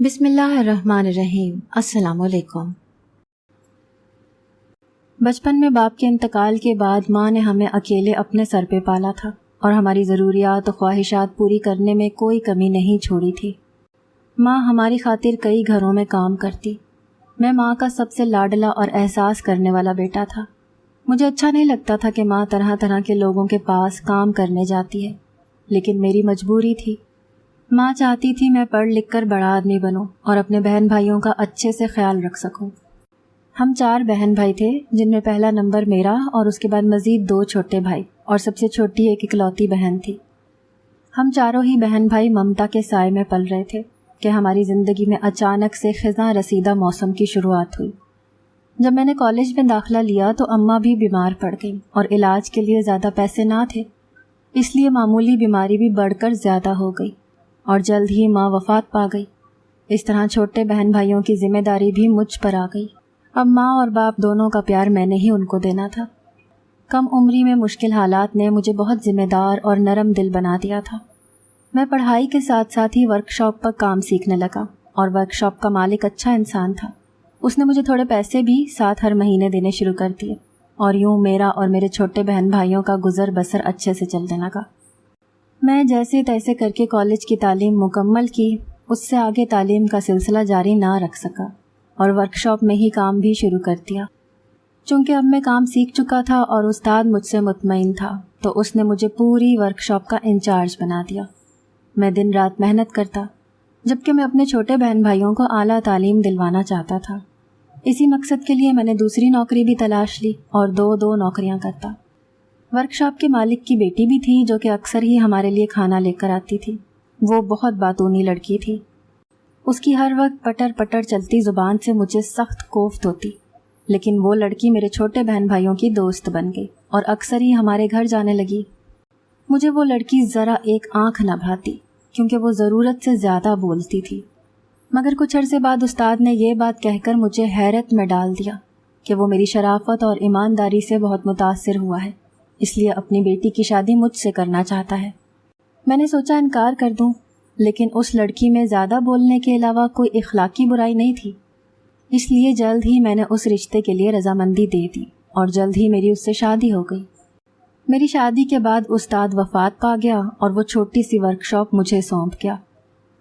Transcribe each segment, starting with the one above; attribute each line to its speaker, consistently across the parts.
Speaker 1: بسم اللہ الرحمن الرحیم۔ السلام علیکم۔ بچپن میں باپ کے انتقال کے بعد ماں نے ہمیں اکیلے اپنے سر پہ پالا تھا اور ہماری ضروریات و خواہشات پوری کرنے میں کوئی کمی نہیں چھوڑی تھی۔ ماں ہماری خاطر کئی گھروں میں کام کرتی۔ میں ماں کا سب سے لاڈلا اور احساس کرنے والا بیٹا تھا۔ مجھے اچھا نہیں لگتا تھا کہ ماں طرح طرح کے لوگوں کے پاس کام کرنے جاتی ہے، لیکن میری مجبوری تھی۔ ماں چاہتی تھی میں پڑھ لکھ کر بڑا آدمی بنوں اور اپنے بہن بھائیوں کا اچھے سے خیال رکھ سکوں۔ ہم 4 بہن بھائی تھے، جن میں پہلا نمبر میرا اور اس کے بعد مزید 2 چھوٹے بھائی اور سب سے چھوٹی ایک اکلوتی بہن تھی۔ ہم چاروں ہی بہن بھائی ممتا کے سائے میں پل رہے تھے کہ ہماری زندگی میں اچانک سے خزاں رسیدہ موسم کی شروعات ہوئی۔ جب میں نے کالج میں داخلہ لیا تو اماں بھی بیمار پڑ گئیں اور علاج کے لیے زیادہ پیسے نہ تھے، اس لیے معمولی بیماری بھی بڑھ کر زیادہ ہو گئی اور جلد ہی ماں وفات پا گئی۔ اس طرح چھوٹے بہن بھائیوں کی ذمہ داری بھی مجھ پر آ گئی۔ اب ماں اور باپ دونوں کا پیار میں نے ہی ان کو دینا تھا۔ کم عمری میں مشکل حالات نے مجھے بہت ذمہ دار اور نرم دل بنا دیا تھا۔ میں پڑھائی کے ساتھ ساتھ ہی ورک شاپ پر کام سیکھنے لگا اور ورک شاپ کا مالک اچھا انسان تھا۔ اس نے مجھے تھوڑے پیسے بھی ساتھ ہر مہینے دینے شروع کر دیے اور یوں میرا اور میرے چھوٹے بہن بھائیوں کا گزر بسر اچھے سے چلنے لگا۔ میں جیسے تیسے کر کے کالج کی تعلیم مکمل کی، اس سے آگے تعلیم کا سلسلہ جاری نہ رکھ سکا اور ورک شاپ میں ہی کام بھی شروع کر دیا۔ چونکہ اب میں کام سیکھ چکا تھا اور استاد مجھ سے مطمئن تھا تو اس نے مجھے پوری ورک شاپ کا انچارج بنا دیا۔ میں دن رات محنت کرتا، جبکہ میں اپنے چھوٹے بہن بھائیوں کو اعلیٰ تعلیم دلوانا چاہتا تھا۔ اسی مقصد کے لیے میں نے دوسری نوکری بھی تلاش لی اور 2 نوکریاں کرتا۔ ورک شاپ کے مالک کی بیٹی بھی تھی جو کہ اکثر ہی ہمارے لیے کھانا لے کر آتی تھی۔ وہ بہت باتونی لڑکی تھی۔ اس کی ہر وقت پٹر پٹر چلتی زبان سے مجھے سخت کوفت ہوتی، لیکن وہ لڑکی میرے چھوٹے بہن بھائیوں کی دوست بن گئی اور اکثر ہی ہمارے گھر جانے لگی۔ مجھے وہ لڑکی ذرا ایک آنکھ نہ بھاتی کیونکہ وہ ضرورت سے زیادہ بولتی تھی۔ مگر کچھ عرصے بعد استاد نے یہ بات کہہ کر مجھے حیرت میں ڈال دیا کہ وہ میری شرافت اور ایمانداری سے بہت متاثر ہوا ہے، اس لیے اپنی بیٹی کی شادی مجھ سے کرنا چاہتا ہے۔ میں نے سوچا انکار کر دوں، لیکن اس لڑکی میں زیادہ بولنے کے علاوہ کوئی اخلاقی برائی نہیں تھی، اس لیے جلد ہی میں نے اس رشتے کے لیے رضامندی دے دی اور جلد ہی میری اس سے شادی ہو گئی۔ میری شادی کے بعد استاد وفات پا گیا اور وہ چھوٹی سی ورک شاپ مجھے سونپ گیا۔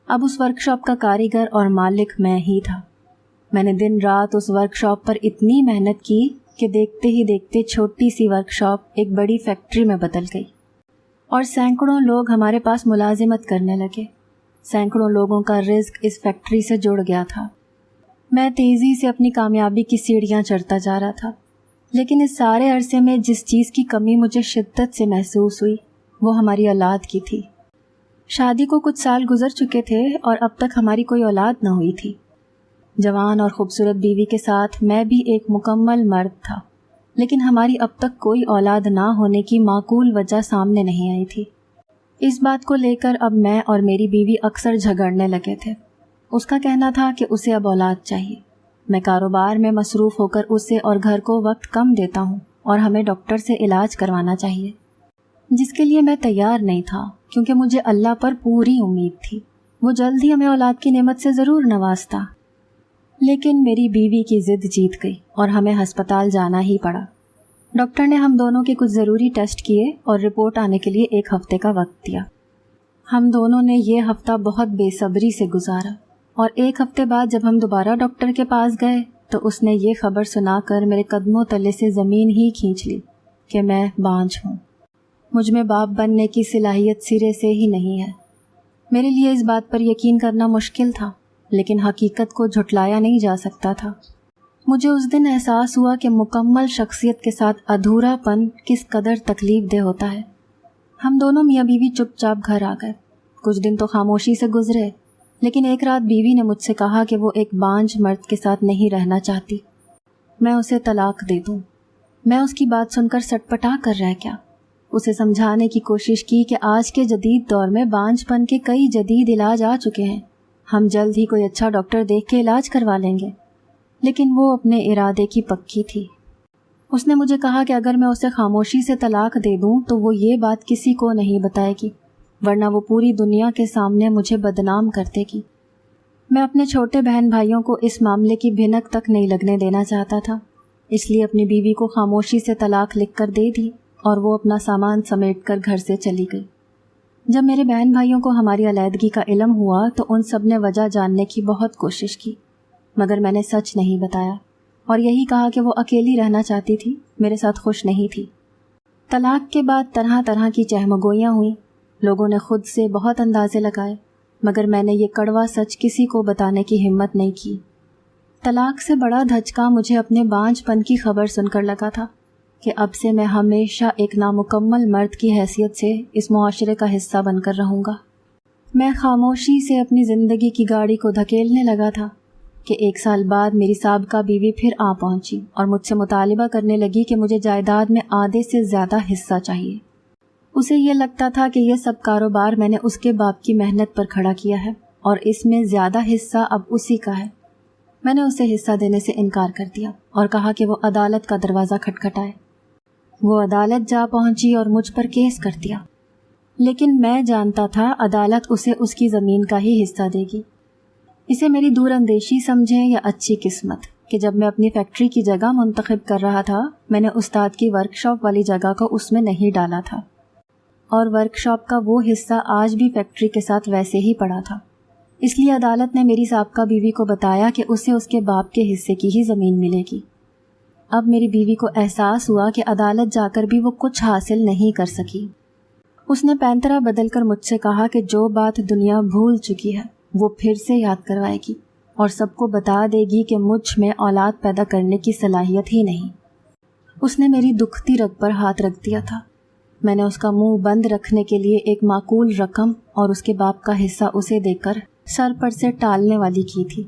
Speaker 1: اب اس ورک شاپ کا کاریگر اور مالک میں ہی تھا۔ میں نے دن رات اس ورک شاپ پر اتنی محنت کی کہ دیکھتے ہی دیکھتے چھوٹی سی ورک شاپ ایک بڑی فیکٹری میں بدل گئی اور سینکڑوں لوگ ہمارے پاس ملازمت کرنے لگے۔ سینکڑوں لوگوں کا رزق اس فیکٹری سے جڑ گیا تھا۔ میں تیزی سے اپنی کامیابی کی سیڑھیاں چڑھتا جا رہا تھا، لیکن اس سارے عرصے میں جس چیز کی کمی مجھے شدت سے محسوس ہوئی وہ ہماری اولاد کی تھی۔ شادی کو کچھ سال گزر چکے تھے اور اب تک ہماری کوئی اولاد نہ ہوئی تھی۔ جوان اور خوبصورت بیوی کے ساتھ میں بھی ایک مکمل مرد تھا، لیکن ہماری اب تک کوئی اولاد نہ ہونے کی معقول وجہ سامنے نہیں آئی تھی۔ اس بات کو لے کر اب میں اور میری بیوی اکثر جھگڑنے لگے تھے۔ اس کا کہنا تھا کہ اسے اب اولاد چاہیے۔ میں کاروبار میں مصروف ہو کر اسے اور گھر کو وقت کم دیتا ہوں اور ہمیں ڈاکٹر سے علاج کروانا چاہیے، جس کے لیے میں تیار نہیں تھا کیونکہ مجھے اللہ پر پوری امید تھی، وہ جلد ہی ہمیں اولاد کی نعمت سے ضرور نوازتا۔ لیکن میری بیوی کی ضد جیت گئی اور ہمیں ہسپتال جانا ہی پڑا۔ ڈاکٹر نے ہم دونوں کے کچھ ضروری ٹیسٹ کیے اور رپورٹ آنے کے لیے 1 ہفتے کا وقت دیا۔ ہم دونوں نے یہ ہفتہ بہت بے صبری سے گزارا اور 1 ہفتے بعد جب ہم دوبارہ ڈاکٹر کے پاس گئے تو اس نے یہ خبر سنا کر میرے قدموں تلے سے زمین ہی کھینچ لی کہ میں بانجھ ہوں۔ مجھ میں باپ بننے کی صلاحیت سرے سے ہی نہیں ہے۔ میرے لیے اس بات پر یقین کرنا مشکل تھا، لیکن حقیقت کو جھٹلایا نہیں جا سکتا تھا۔ مجھے اس دن احساس ہوا کہ مکمل شخصیت کے ساتھ ادھورا پن کس قدر تکلیف دہ ہوتا ہے۔ ہم دونوں میاں بیوی چپ چاپ گھر آ گئے۔ کچھ دن تو خاموشی سے گزرے، لیکن ایک رات بیوی نے مجھ سے کہا کہ وہ ایک بانجھ مرد کے ساتھ نہیں رہنا چاہتی، میں اسے طلاق دے دوں۔ میں اس کی بات سن کر سٹپٹا کر رہ گیا۔ اسے سمجھانے کی کوشش کی کہ آج کے جدید دور میں بانجھ پن کے کئی جدید علاج آ چکے ہیں، ہم جلد ہی کوئی اچھا ڈاکٹر دیکھ کے علاج کروا لیں گے، لیکن وہ اپنے ارادے کی پکی تھی۔ اس نے مجھے کہا کہ اگر میں اسے خاموشی سے طلاق دے دوں تو وہ یہ بات کسی کو نہیں بتائے گی، ورنہ وہ پوری دنیا کے سامنے مجھے بدنام کر دے گی۔ میں اپنے چھوٹے بہن بھائیوں کو اس معاملے کی بھنک تک نہیں لگنے دینا چاہتا تھا، اس لیے اپنی بیوی کو خاموشی سے طلاق لکھ کر دے دی اور وہ اپنا سامان سمیٹ کر گھر سے چلی گئی۔ جب میرے بہن بھائیوں کو ہماری علیحدگی کا علم ہوا تو ان سب نے وجہ جاننے کی بہت کوشش کی، مگر میں نے سچ نہیں بتایا اور یہی کہا کہ وہ اکیلی رہنا چاہتی تھی، میرے ساتھ خوش نہیں تھی۔ طلاق کے بعد طرح طرح کی چہمگوئیاں ہوئیں، لوگوں نے خود سے بہت اندازے لگائے، مگر میں نے یہ کڑوا سچ کسی کو بتانے کی ہمت نہیں کی۔ طلاق سے بڑا دھچکا مجھے اپنے بانجھ پن کی خبر سن کر لگا تھا کہ اب سے میں ہمیشہ ایک نامکمل مرد کی حیثیت سے اس معاشرے کا حصہ بن کر رہوں گا۔ میں خاموشی سے اپنی زندگی کی گاڑی کو دھکیلنے لگا تھا کہ 1 سال بعد میری سابقہ بیوی پھر آ پہنچی اور مجھ سے مطالبہ کرنے لگی کہ مجھے جائیداد میں آدھے سے زیادہ حصہ چاہیے۔ اسے یہ لگتا تھا کہ یہ سب کاروبار میں نے اس کے باپ کی محنت پر کھڑا کیا ہے اور اس میں زیادہ حصہ اب اسی کا ہے۔ میں نے اسے حصہ دینے سے انکار کر دیا اور کہا کہ وہ عدالت کا دروازہ کھٹکھٹائے۔ وہ عدالت جا پہنچی اور مجھ پر کیس کر دیا، لیکن میں جانتا تھا عدالت اسے اس کی زمین کا ہی حصہ دے گی۔ اسے میری دور اندیشی سمجھیں یا اچھی قسمت کہ جب میں اپنی فیکٹری کی جگہ منتخب کر رہا تھا میں نے استاد کی ورک شاپ والی جگہ کو اس میں نہیں ڈالا تھا، اور ورک شاپ کا وہ حصہ آج بھی فیکٹری کے ساتھ ویسے ہی پڑا تھا۔ اس لیے عدالت نے میری سابقہ بیوی کو بتایا کہ اسے اس کے باپ کے حصے کی ہی زمین ملے گی۔ اب میری بیوی کو احساس ہوا کہ عدالت جا کر بھی وہ کچھ حاصل نہیں کر سکی۔ اس نے پینترا بدل کر مجھ سے کہا کہ جو بات دنیا بھول چکی ہے وہ پھر سے یاد کروائے گی اور سب کو بتا دے گی کہ مجھ میں اولاد پیدا کرنے کی صلاحیت ہی نہیں۔ اس نے میری دکھتی رگ پر ہاتھ رکھ دیا تھا۔ میں نے اس کا منہ بند رکھنے کے لیے ایک معقول رقم اور اس کے باپ کا حصہ اسے دے کر سر پر سے ٹالنے والی کی تھی۔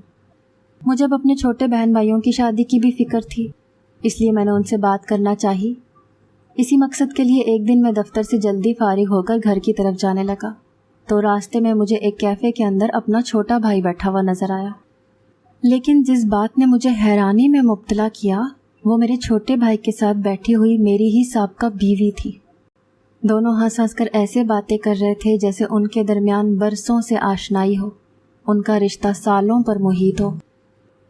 Speaker 1: مجھے اب اپنے چھوٹے بہن بھائیوں کی شادی کی بھی فکر تھی، اس لیے میں نے ان سے بات کرنا چاہی۔ اسی مقصد کے لیے ایک دن میں دفتر سے جلدی فارغ ہو کر گھر کی طرف جانے لگا تو راستے میں مجھے ایک کیفے کے اندر اپنا چھوٹا بھائی بیٹھا ہوا نظر آیا۔ لیکن جس بات نے مجھے حیرانی میں مبتلا کیا وہ میرے چھوٹے بھائی کے ساتھ بیٹھی ہوئی میری ہی سابقہ بیوی تھی۔ دونوں ہنس ہنس کر ایسے باتیں کر رہے تھے جیسے ان کے درمیان برسوں سے آشنائی ہو، ان کا رشتہ سالوں پر محیط ہو۔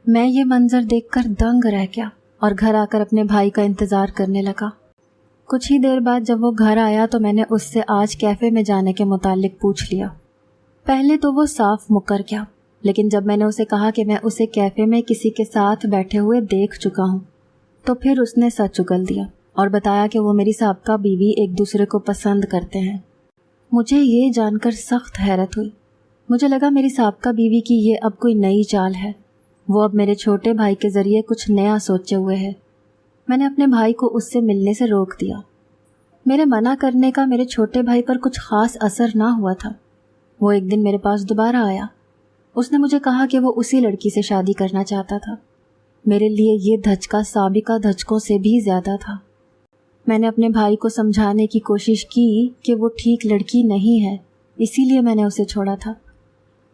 Speaker 1: میں یہ منظر دیکھ کر دنگ رہ گیا اور گھر آ کر اپنے بھائی کا انتظار کرنے لگا۔ کچھ ہی دیر بعد جب وہ گھر آیا تو میں نے اس سے آج کیفے میں جانے کے متعلق پوچھ لیا۔ پہلے تو وہ صاف مکر گیا، لیکن جب میں نے اسے کہا کہ میں اسے کیفے میں کسی کے ساتھ بیٹھے ہوئے دیکھ چکا ہوں تو پھر اس نے سچ اگل دیا اور بتایا کہ وہ میری سابقہ بیوی ایک دوسرے کو پسند کرتے ہیں۔ مجھے یہ جان کر سخت حیرت ہوئی۔ مجھے لگا میری سابقہ بیوی کی یہ اب کوئی نئی چال ہے، وہ اب میرے چھوٹے بھائی کے ذریعے کچھ نیا سوچے ہوئے ہے۔ میں نے اپنے بھائی کو اس سے ملنے سے روک دیا۔ میرے منع کرنے کا میرے چھوٹے بھائی پر کچھ خاص اثر نہ ہوا تھا۔ وہ ایک دن میرے پاس دوبارہ آیا۔ اس نے مجھے کہا کہ وہ اسی لڑکی سے شادی کرنا چاہتا تھا۔ میرے لیے یہ دھچکا سابقہ دھچکوں سے بھی زیادہ تھا۔ میں نے اپنے بھائی کو سمجھانے کی کوشش کی کہ وہ ٹھیک لڑکی نہیں ہے، اسی لیے میں نے اسے چھوڑا تھا،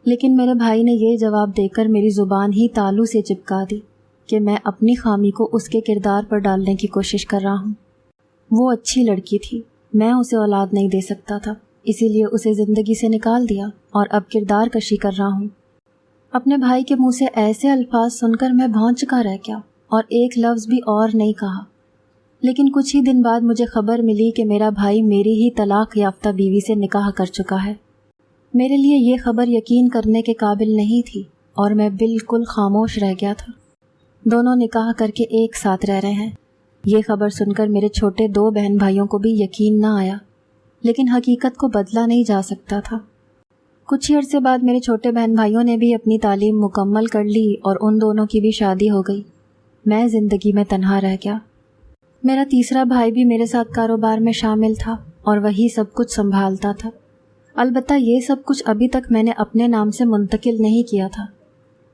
Speaker 1: لیکن میرے بھائی نے یہ جواب دے کر میری زبان ہی تالو سے چپکا دی کہ میں اپنی خامی کو اس کے کردار پر ڈالنے کی کوشش کر رہا ہوں۔ وہ اچھی لڑکی تھی، میں اسے اولاد نہیں دے سکتا تھا، اسی لیے اسے زندگی سے نکال دیا اور اب کردار کشی کر رہا ہوں۔ اپنے بھائی کے منہ سے ایسے الفاظ سن کر میں بھونچ کا رہ گیا اور ایک لفظ بھی اور نہیں کہا۔ لیکن کچھ ہی دن بعد مجھے خبر ملی کہ میرا بھائی میری ہی طلاق یافتہ بیوی سے نکاح کر چکا ہے۔ میرے لیے یہ خبر یقین کرنے کے قابل نہیں تھی اور میں بالکل خاموش رہ گیا تھا۔ دونوں نکاح کر کے ایک ساتھ رہ رہے ہیں۔ یہ خبر سن کر میرے چھوٹے 2 بہن بھائیوں کو بھی یقین نہ آیا، لیکن حقیقت کو بدلا نہیں جا سکتا تھا۔ کچھ ہی عرصے بعد میرے چھوٹے بہن بھائیوں نے بھی اپنی تعلیم مکمل کر لی اور ان دونوں کی بھی شادی ہو گئی۔ میں زندگی میں تنہا رہ گیا۔ میرا تیسرا بھائی بھی میرے ساتھ کاروبار میں شامل تھا اور وہی سب کچھ سنبھالتا تھا۔ البتہ یہ سب کچھ ابھی تک میں نے اپنے نام سے منتقل نہیں کیا تھا۔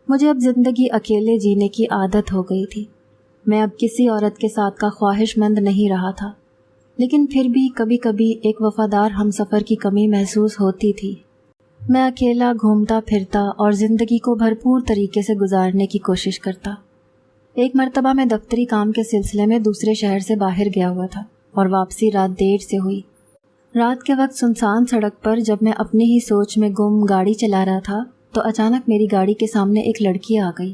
Speaker 1: مجھے اب زندگی اکیلے جینے کی عادت ہو گئی تھی۔ میں اب کسی عورت کے ساتھ کا خواہش مند نہیں رہا تھا، لیکن پھر بھی کبھی کبھی ایک وفادار ہمسفر کی کمی محسوس ہوتی تھی۔ میں اکیلا گھومتا پھرتا اور زندگی کو بھرپور طریقے سے گزارنے کی کوشش کرتا۔ ایک مرتبہ میں دفتری کام کے سلسلے میں دوسرے شہر سے باہر گیا ہوا تھا اور واپسی رات دیر سے ہوئی۔ رات کے وقت سنسان سڑک پر جب میں اپنی ہی سوچ میں گم گاڑی چلا رہا تھا تو اچانک میری گاڑی کے سامنے ایک لڑکی آ گئی۔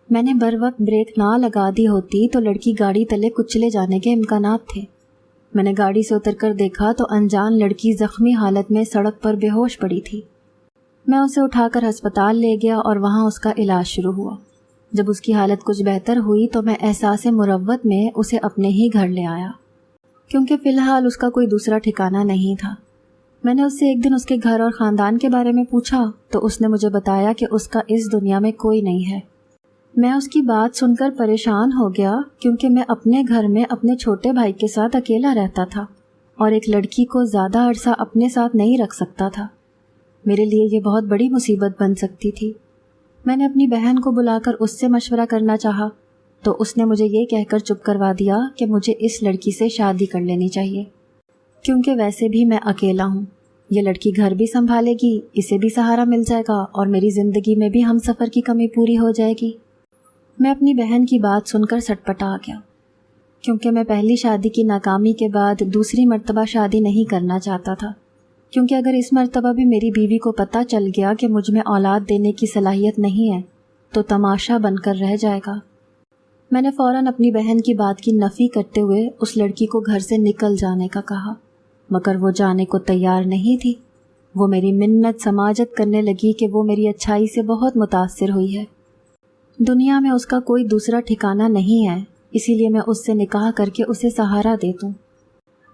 Speaker 1: میں نے بر وقت بریک نہ لگا دی ہوتی تو لڑکی گاڑی تلے کچلے جانے کے امکانات تھے۔ میں نے گاڑی سے اتر کر دیکھا تو انجان لڑکی زخمی حالت میں سڑک پر بے ہوش پڑی تھی۔ میں اسے اٹھا کر ہسپتال لے گیا اور وہاں اس کا علاج شروع ہوا۔ جب اس کی حالت کچھ بہتر ہوئی تو میں احساس مروت میں اسے اپنے ہی گھر لے آیا، کیونکہ فی الحال اس کا کوئی دوسرا ٹھکانہ نہیں تھا۔ میں نے اس سے ایک دن اس کے گھر اور خاندان کے بارے میں پوچھا تو اس نے مجھے بتایا کہ اس کا اس دنیا میں کوئی نہیں ہے۔ میں اس کی بات سن کر پریشان ہو گیا، کیونکہ میں اپنے گھر میں اپنے چھوٹے بھائی کے ساتھ اکیلا رہتا تھا اور ایک لڑکی کو زیادہ عرصہ اپنے ساتھ نہیں رکھ سکتا تھا۔ میرے لیے یہ بہت بڑی مصیبت بن سکتی تھی۔ میں نے اپنی بہن کو بلا کر اس سے مشورہ کرنا چاہا تو اس نے مجھے یہ کہہ کر چپ کروا دیا کہ مجھے اس لڑکی سے شادی کر لینی چاہیے، کیونکہ ویسے بھی میں اکیلا ہوں۔ یہ لڑکی گھر بھی سنبھالے گی، اسے بھی سہارا مل جائے گا اور میری زندگی میں بھی ہم سفر کی کمی پوری ہو جائے گی۔ میں اپنی بہن کی بات سن کر سٹپٹا گیا، کیونکہ میں پہلی شادی کی ناکامی کے بعد دوسری مرتبہ شادی نہیں کرنا چاہتا تھا، کیونکہ اگر اس مرتبہ بھی میری بیوی کو پتہ چل گیا کہ مجھ میں اولاد دینے کی صلاحیت نہیں ہے تو تماشا بن کر رہ جائے گا۔ میں نے فوراً اپنی بہن کی بات کی نفی کرتے ہوئے اس لڑکی کو گھر سے نکل جانے کا کہا، مگر وہ جانے کو تیار نہیں تھی۔ وہ میری منت سماجت کرنے لگی کہ وہ میری اچھائی سے بہت متاثر ہوئی ہے، دنیا میں اس کا کوئی دوسرا ٹھکانہ نہیں ہے، اسی لیے میں اس سے نکاح کر کے اسے سہارا دے دوں۔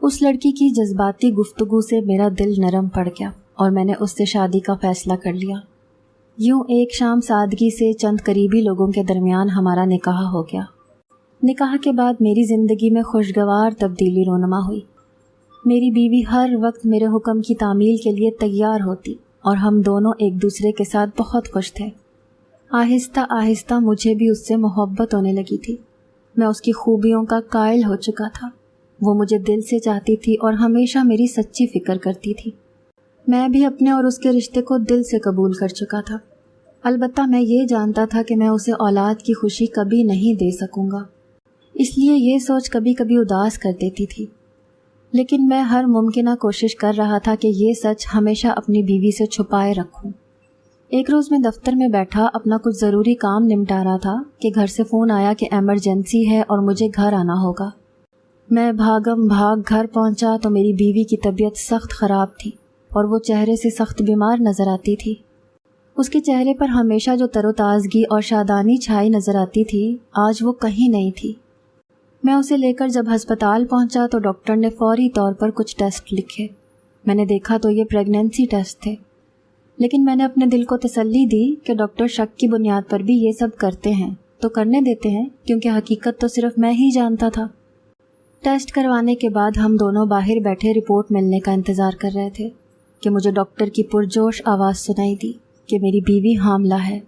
Speaker 1: اس لڑکی کی جذباتی گفتگو سے میرا دل نرم پڑ گیا اور میں نے اس سے شادی کا فیصلہ کر لیا۔ یوں ایک شام سادگی سے چند قریبی لوگوں کے درمیان ہمارا نکاح ہو گیا۔ نکاح کے بعد میری زندگی میں خوشگوار تبدیلی رونما ہوئی۔ میری بیوی ہر وقت میرے حکم کی تعمیل کے لیے تیار ہوتی اور ہم دونوں ایک دوسرے کے ساتھ بہت خوش تھے۔ آہستہ آہستہ مجھے بھی اس سے محبت ہونے لگی تھی۔ میں اس کی خوبیوں کا قائل ہو چکا تھا۔ وہ مجھے دل سے چاہتی تھی اور ہمیشہ میری سچی فکر کرتی تھی۔ میں بھی اپنے اور اس کے رشتے کو دل سے قبول کر چکا تھا۔ البتہ میں یہ جانتا تھا کہ میں اسے اولاد کی خوشی کبھی نہیں دے سکوں گا، اس لیے یہ سوچ کبھی کبھی اداس کر دیتی تھی۔ لیکن میں ہر ممکنہ کوشش کر رہا تھا کہ یہ سچ ہمیشہ اپنی بیوی سے چھپائے رکھوں۔ ایک روز میں دفتر میں بیٹھا اپنا کچھ ضروری کام نمٹا رہا تھا کہ گھر سے فون آیا کہ ایمرجنسی ہے اور مجھے گھر آنا ہوگا۔ میں بھاگم بھاگ گھر پہنچا تو میری بیوی کی طبیعت سخت خراب تھی اور وہ چہرے سے سخت بیمار نظر آتی تھی۔ اس کے چہرے پر ہمیشہ جو تر و تازگی اور شادانی چھائی نظر آتی تھی، آج وہ کہیں نہیں تھی۔ میں اسے لے کر جب ہسپتال پہنچا تو ڈاکٹر نے فوری طور پر کچھ ٹیسٹ لکھے۔ میں نے دیکھا تو یہ پریگنینسی ٹیسٹ تھے، لیکن میں نے اپنے دل کو تسلی دی کہ ڈاکٹر شک کی بنیاد پر بھی یہ سب کرتے ہیں تو کرنے دیتے ہیں، کیونکہ حقیقت تو صرف میں ہی جانتا تھا۔ ٹیسٹ کروانے کے بعد ہم دونوں باہر بیٹھے رپورٹ ملنے کا انتظار کر رہے تھے کہ مجھے ڈاکٹر کی پرجوش آواز سنائی دی کہ میری بیوی حاملہ ہے۔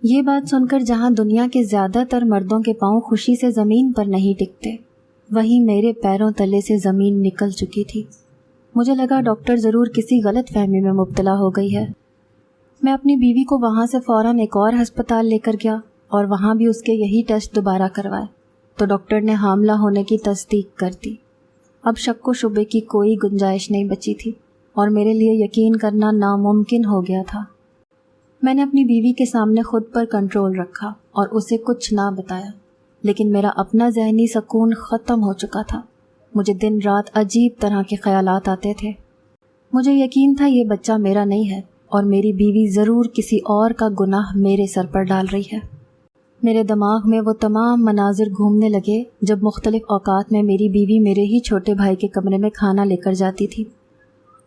Speaker 1: یہ بات سن کر جہاں دنیا کے زیادہ تر مردوں کے پاؤں خوشی سے زمین پر نہیں ٹکتے، وہیں میرے پیروں تلے سے زمین نکل چکی تھی۔ مجھے لگا ڈاکٹر ضرور کسی غلط فہمی میں مبتلا ہو گئی ہے۔ میں اپنی بیوی کو وہاں سے فوراً ایک اور ہسپتال لے کر گیا اور وہاں بھی اس کے یہی ٹیسٹ دوبارہ کروائے تو ڈاکٹر نے حاملہ ہونے کی تصدیق کر دی۔ اب شک و شبے کی کوئی گنجائش نہیں بچی تھی اور میرے لیے یقین کرنا ناممکن ہو گیا تھا۔ میں نے اپنی بیوی کے سامنے خود پر کنٹرول رکھا اور اسے کچھ نہ بتایا، لیکن میرا اپنا ذہنی سکون ختم ہو چکا تھا۔ مجھے دن رات عجیب طرح کے خیالات آتے تھے۔ مجھے یقین تھا یہ بچہ میرا نہیں ہے اور میری بیوی ضرور کسی اور کا گناہ میرے سر پر ڈال رہی ہے۔ میرے دماغ میں وہ تمام مناظر گھومنے لگے جب مختلف اوقات میں میری بیوی میرے ہی چھوٹے بھائی کے کمرے میں کھانا لے کر جاتی تھی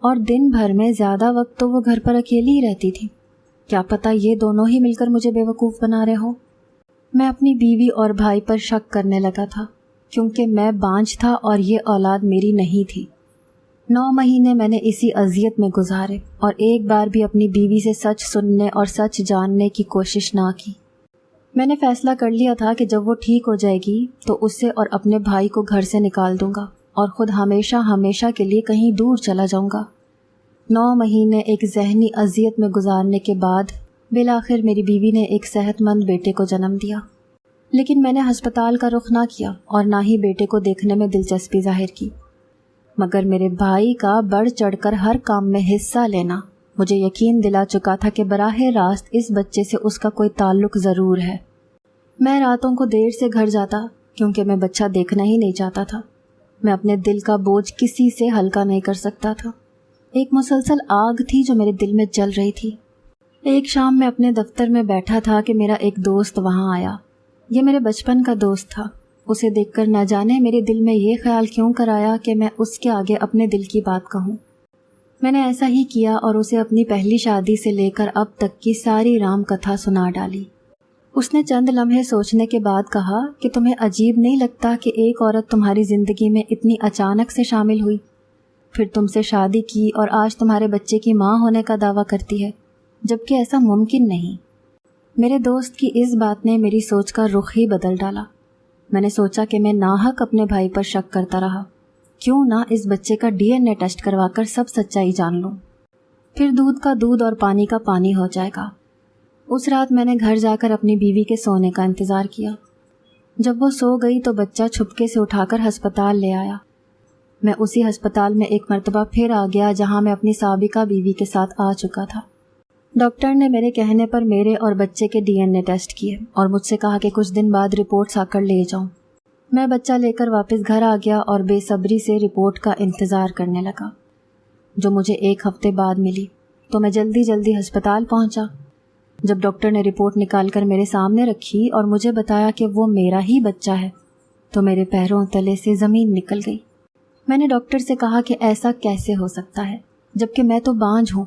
Speaker 1: اور دن بھر میں زیادہ وقت تو وہ گھر پر اکیلی ہی رہتی تھی۔ کیا پتہ یہ دونوں ہی مل کر مجھے بیوقوف بنا رہے ہوں۔ میں اپنی بیوی اور بھائی پر شک کرنے لگا تھا، کیونکہ میں بانجھ تھا اور یہ اولاد میری نہیں تھی۔ 9 مہینے میں نے اسی اذیت میں گزارے اور ایک بار بھی اپنی بیوی سے سچ سننے اور سچ جاننے کی کوشش نہ کی۔ میں نے فیصلہ کر لیا تھا کہ جب وہ ٹھیک ہو جائے گی تو اسے اور اپنے بھائی کو گھر سے نکال دوں گا اور خود ہمیشہ ہمیشہ کے لیے کہیں دور چلا جاؤں گا۔ 9 مہینے ایک ذہنی اذیت میں گزارنے کے بعد بالآخر میری بیوی نے ایک صحت مند بیٹے کو جنم دیا، لیکن میں نے ہسپتال کا رخ نہ کیا اور نہ ہی بیٹے کو دیکھنے میں دلچسپی ظاہر کی، مگر میرے بھائی کا بڑھ چڑھ کر ہر کام میں حصہ لینا مجھے یقین دلا چکا تھا کہ براہ راست اس بچے سے اس کا کوئی تعلق ضرور ہے۔ میں راتوں کو دیر سے گھر جاتا کیونکہ میں بچہ دیکھنا ہی نہیں چاہتا تھا۔ میں اپنے دل کا بوجھ کسی سے ہلکا نہیں کر سکتا تھا۔ ایک مسلسل آگ تھی جو میرے دل میں جل رہی تھی۔ ایک شام میں اپنے دفتر میں بیٹھا تھا کہ میرا ایک دوست وہاں آیا۔ یہ میرے بچپن کا دوست تھا۔ اسے دیکھ کر نہ جانے میرے دل میں یہ خیال کیوں کر آیا کہ میں اس کے آگے اپنے دل کی بات کہوں۔ میں نے ایسا ہی کیا اور اسے اپنی پہلی شادی سے لے کر اب تک کی ساری رام کتھا سنا ڈالی۔ اس نے چند لمحے سوچنے کے بعد کہا کہ تمہیں عجیب نہیں لگتا کہ ایک عورت تمہاری زندگی میں اتنی اچانک سے شامل ہوئی، پھر تم سے شادی کی اور آج تمہارے بچے کی ماں ہونے کا دعویٰ کرتی ہے، جبکہ ایسا ممکن نہیں۔ میرے دوست کی اس بات نے میری سوچ کا رخ ہی بدل ڈالا۔ میں نے سوچا کہ میں ناحق اپنے بھائی پر شک کرتا رہا، کیوں نہ اس بچے کا DNA ٹیسٹ کروا کر سب سچائی جان لوں، پھر دودھ کا دودھ اور پانی کا پانی ہو جائے گا۔ اس رات میں نے گھر جا کر اپنی بیوی کے سونے کا انتظار کیا۔ جب وہ سو گئی تو بچہ چھپکے سے اٹھا کر ہسپتال لے آیا۔ میں اسی ہسپتال میں ایک مرتبہ پھر آ گیا جہاں میں اپنی سابقہ بیوی کے ساتھ آ چکا تھا۔ ڈاکٹر نے میرے کہنے پر میرے اور بچے کے DNA ٹیسٹ کیے اور مجھ سے کہا کہ کچھ دن بعد رپورٹس آ کر لے جاؤں۔ میں بچہ لے کر واپس گھر آ گیا اور بے صبری سے رپورٹ کا انتظار کرنے لگا، جو مجھے ایک ہفتے بعد ملی تو میں جلدی ہسپتال پہنچا۔ جب ڈاکٹر نے رپورٹ نکال کر میرے سامنے رکھی اور مجھے بتایا کہ وہ میرا ہی بچہ ہے تو میرے پیروں تلے سے زمین نکل گئی۔ میں نے ڈاکٹر سے کہا کہ ایسا کیسے ہو سکتا ہے جبکہ میں تو بانجھ ہوں،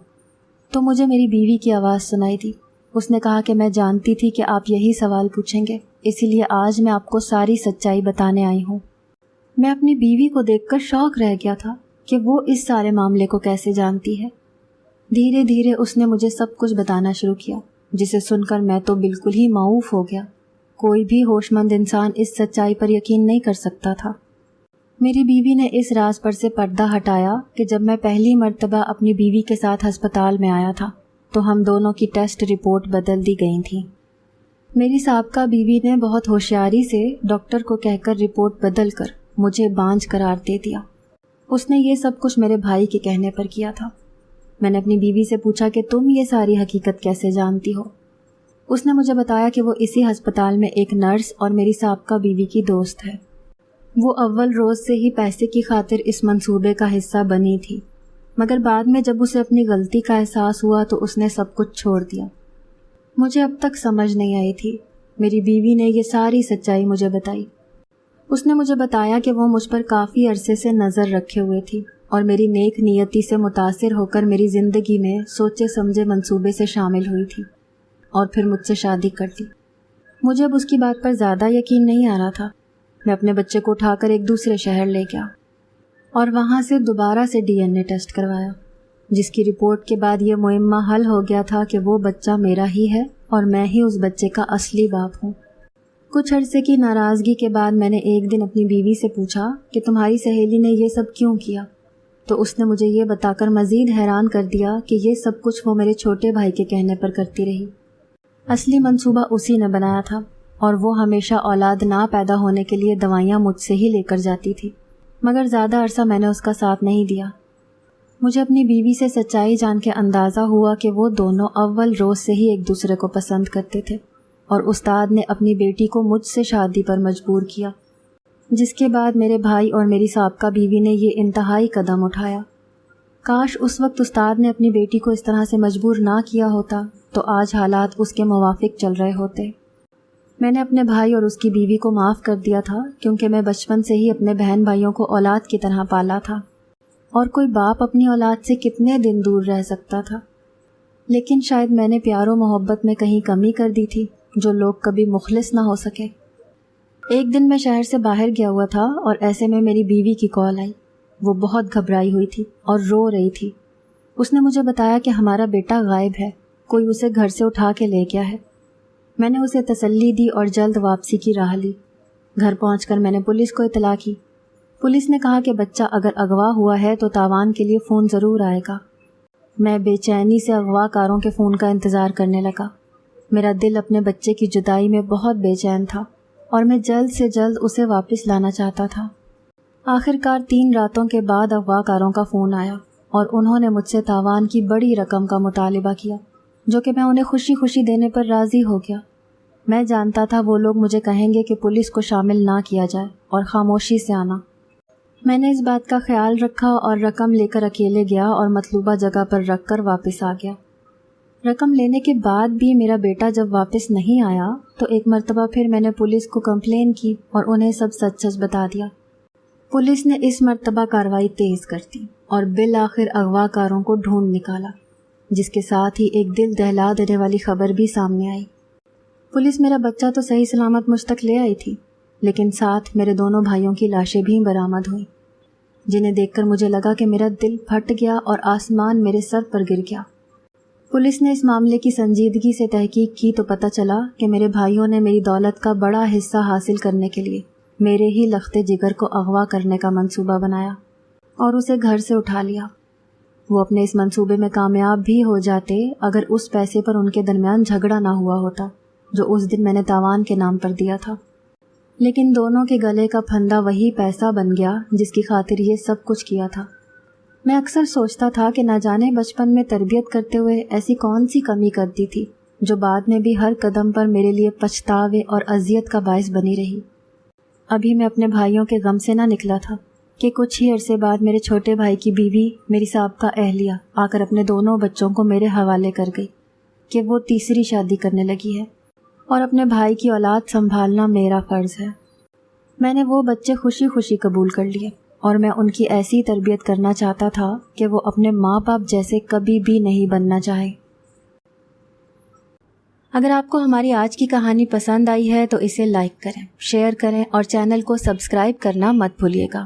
Speaker 1: تو مجھے میری بیوی کی آواز سنائی دی۔ اس نے کہا کہ میں جانتی تھی کہ آپ یہی سوال پوچھیں گے، اسی لیے آج میں آپ کو ساری سچائی بتانے آئی ہوں۔ میں اپنی بیوی کو دیکھ کر شاک رہ گیا تھا کہ وہ اس سارے معاملے کو کیسے جانتی ہے۔ دھیرے دھیرے اس نے مجھے سب کچھ بتانا شروع کیا، جسے سن کر میں تو بالکل ہی معوف ہو گیا۔ کوئی بھی ہوش مند انسان اس سچائی پر یقین نہیں کر سکتا تھا۔ میری بیوی نے اس راز پر سے پردہ ہٹایا کہ جب میں پہلی مرتبہ اپنی بیوی کے ساتھ ہسپتال میں آیا تھا تو ہم دونوں کی ٹیسٹ رپورٹ بدل دی گئی تھی۔ میری سابقہ بیوی نے بہت ہوشیاری سے ڈاکٹر کو کہہ کر رپورٹ بدل کر مجھے بانجھ قرار دے دیا۔ اس نے یہ سب کچھ میرے بھائی کے کہنے پر کیا تھا۔ میں نے اپنی بیوی سے پوچھا کہ تم یہ ساری حقیقت کیسے جانتی ہو؟ اس نے مجھے بتایا کہ وہ اسی ہسپتال میں ایک نرس اور میری سابقہ بیوی کی دوست ہے۔ وہ اول روز سے ہی پیسے کی خاطر اس منصوبے کا حصہ بنی تھی، مگر بعد میں جب اسے اپنی غلطی کا احساس ہوا تو اس نے سب کچھ چھوڑ دیا۔ مجھے اب تک سمجھ نہیں آئی تھی۔ میری بیوی نے یہ ساری سچائی مجھے بتائی۔ اس نے مجھے بتایا کہ وہ مجھ پر کافی عرصے سے نظر رکھے ہوئے تھی اور میری نیک نیتی سے متاثر ہو کر میری زندگی میں سوچے سمجھے منصوبے سے شامل ہوئی تھی اور پھر مجھ سے شادی کر دی۔ مجھے اب اس کی بات پر زیادہ یقین نہیں آ رہا تھا۔ میں اپنے بچے کو اٹھا کر ایک دوسرے شہر لے گیا اور وہاں سے دوبارہ سے DNA ٹیسٹ کروایا، جس کی رپورٹ کے بعد یہ معمہ حل ہو گیا تھا کہ وہ بچہ میرا ہی ہے اور میں ہی اس بچے کا اصلی باپ ہوں۔ کچھ عرصے کی ناراضگی کے بعد میں نے ایک دن اپنی بیوی سے پوچھا کہ تمہاری سہیلی نے یہ سب کیوں کیا؟ تو اس نے مجھے یہ بتا کر مزید حیران کر دیا کہ یہ سب کچھ وہ میرے چھوٹے بھائی کے کہنے پر کرتی رہی۔ اصلی منصوبہ اسی نے بنایا تھا اور وہ ہمیشہ اولاد نہ پیدا ہونے کے لیے دوائیاں مجھ سے ہی لے کر جاتی تھی، مگر زیادہ عرصہ میں نے اس کا ساتھ نہیں دیا۔ مجھے اپنی بیوی سے سچائی جان کے اندازہ ہوا کہ وہ دونوں اول روز سے ہی ایک دوسرے کو پسند کرتے تھے اور استاد نے اپنی بیٹی کو مجھ سے شادی پر مجبور کیا، جس کے بعد میرے بھائی اور میری سابقہ بیوی نے یہ انتہائی قدم اٹھایا۔ کاش اس وقت استاد نے اپنی بیٹی کو اس طرح سے مجبور نہ کیا ہوتا تو آج حالات اس کے موافق چل رہے ہوتے۔ میں نے اپنے بھائی اور اس کی بیوی کو معاف کر دیا تھا کیونکہ میں بچپن سے ہی اپنے بہن بھائیوں کو اولاد کی طرح پالا تھا، اور کوئی باپ اپنی اولاد سے کتنے دن دور رہ سکتا تھا۔ لیکن شاید میں نے پیار و محبت میں کہیں کمی کر دی تھی جو لوگ کبھی مخلص نہ ہو سکے۔ ایک دن میں شہر سے باہر گیا ہوا تھا اور ایسے میں میری بیوی کی کال آئی۔ وہ بہت گھبرائی ہوئی تھی اور رو رہی تھی۔ اس نے مجھے بتایا کہ ہمارا بیٹا غائب ہے، کوئی اسے گھر سے اٹھا کے لے گیا ہے۔ میں نے اسے تسلی دی اور جلد واپسی کی راہ لی۔ گھر پہنچ کر میں نے پولیس کو اطلاع کی۔ پولیس نے کہا کہ بچہ اگر اغوا ہوا ہے تو تاوان کے لیے فون ضرور آئے گا۔ میں بے چینی سے اغوا کاروں کے فون کا انتظار کرنے لگا۔ میرا دل اپنے بچے کی جدائی میں بہت بے چین تھا اور میں جلد سے جلد اسے واپس لانا چاہتا تھا۔ آخر کار 3 راتوں کے بعد اغوا کاروں کا فون آیا اور انہوں نے مجھ سے تاوان کی بڑی رقم کا مطالبہ کیا، جو کہ میں انہیں خوشی خوشی دینے پر راضی ہو گیا۔ میں جانتا تھا وہ لوگ مجھے کہیں گے کہ پولیس کو شامل نہ کیا جائے اور خاموشی سے آنا۔ میں نے اس بات کا خیال رکھا اور رقم لے کر اکیلے گیا اور مطلوبہ جگہ پر رکھ کر واپس آ گیا۔ رقم لینے کے بعد بھی میرا بیٹا جب واپس نہیں آیا تو ایک مرتبہ پھر میں نے پولیس کو کمپلین کی اور انہیں سب سچ سچ بتا دیا۔ پولیس نے اس مرتبہ کارروائی تیز کر دی اور بالآخر اغوا کاروں کو ڈھونڈ نکالا، جس کے ساتھ ہی ایک دل دہلا دینے والی خبر بھی سامنے آئی۔ پولیس میرا بچہ تو صحیح سلامت مجھ تک لے آئی تھی، لیکن ساتھ میرے دونوں بھائیوں کی لاشیں بھی برآمد ہوئیں، جنہیں دیکھ کر مجھے لگا کہ میرا دل پھٹ گیا اور آسمان میرے سر پر گر گیا۔ پولیس نے اس معاملے کی سنجیدگی سے تحقیق کی تو پتہ چلا کہ میرے بھائیوں نے میری دولت کا بڑا حصہ حاصل کرنے کے لیے میرے ہی لختے جگر کو اغوا کرنے کا منصوبہ بنایا اور اسے گھر سے اٹھا لیا۔ وہ اپنے اس منصوبے میں کامیاب بھی ہو جاتے اگر اس پیسے پر ان کے درمیان جھگڑا نہ ہوا ہوتا جو اس دن میں نے تاوان کے نام پر دیا تھا، لیکن دونوں کے گلے کا پھندا وہی پیسہ بن گیا جس کی خاطر یہ سب کچھ کیا تھا۔ میں اکثر سوچتا تھا کہ نہ جانے بچپن میں تربیت کرتے ہوئے ایسی کون سی کمی کرتی تھی جو بعد میں بھی ہر قدم پر میرے لیے پچھتاوے اور اذیت کا باعث بنی رہی۔ ابھی میں اپنے بھائیوں کے غم سے نہ نکلا تھا کہ کچھ ہی عرصے بعد میرے چھوٹے بھائی کی بیوی، میری سابقہ اہلیہ، آ کر اپنے دونوں بچوں کو میرے حوالے کر گئی کہ وہ تیسری شادی کرنے لگی ہے اور اپنے بھائی کی اولاد سنبھالنا میرا فرض ہے۔ میں نے وہ بچے خوشی خوشی قبول کر لیے اور میں ان کی ایسی تربیت کرنا چاہتا تھا کہ وہ اپنے ماں باپ جیسے کبھی بھی نہیں بننا چاہے۔ اگر آپ کو ہماری آج کی کہانی پسند آئی ہے تو اسے لائک کریں، شیئر کریں اور چینل کو سبسکرائب کرنا مت بھولیے گا۔